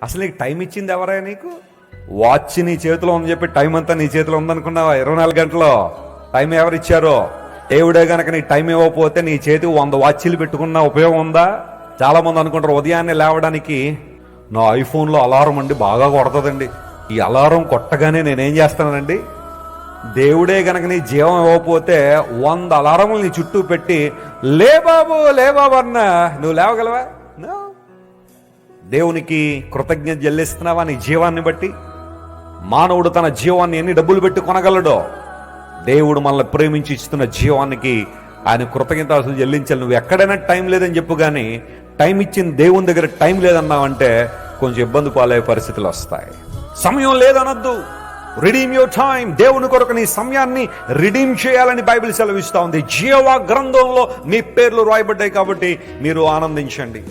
అసలు నీకు టైం ఇచ్చింది ఎవరా? నీకు వాచ్ నీ చేతిలో ఉందని చెప్పి టైం అంతా నీ చేతిలో ఉందనుకున్నావా? 24 గంటలు టైం ఎవరిచ్చారో? దేవుడే గనక నీ టైం ఇవ్వకపోతే నీ చేతికి 100 వాచీలు పెట్టుకున్న ఉపయోగం ఉందా? చాలా మంది అనుకుంటారు ఉదయాన్నే లేవడానికి నా ఐఫోన్లో అలారం అండి బాగా కొడుతుందండి, ఈ అలారం కొట్టగానే నేనేం చేస్తానండి, దేవుడే గనక నీ జీవం ఇవ్వకపోతే 100 అలారములు నీ చుట్టూ పెట్టి లే బాబు అన్నా నువ్వు లేవగలవా? దేవునికి కృతజ్ఞత చెల్లిస్తున్నావా నీ జీవాన్ని బట్టి? మానవుడు తన జీవాన్ని ఎన్ని డబ్బులు పెట్టి కొనగలడో, దేవుడు మనల్ని ప్రేమించి ఇస్తున్న జీవానికి ఆయన కృతజ్ఞతలు చెల్లించాలి. నువ్వు ఎక్కడైనా టైం లేదని చెప్పు, కానీ టైం ఇచ్చిన దేవుని దగ్గర టైం లేదన్నావంటే కొంచెం ఇబ్బంది పాలయ్యే పరిస్థితులు వస్తాయి. సమయం లేదనొద్దు, రిడీమ్ యువర్ టైం. దేవుని కొరకు నీ సమయాన్ని రిడీమ్ చేయాలని బైబిల్ సెలవిస్తా ఉంది. జీవ గ్రంథంలో మీ పేర్లు రాయబడ్డాయి కాబట్టి మీరు ఆనందించండి.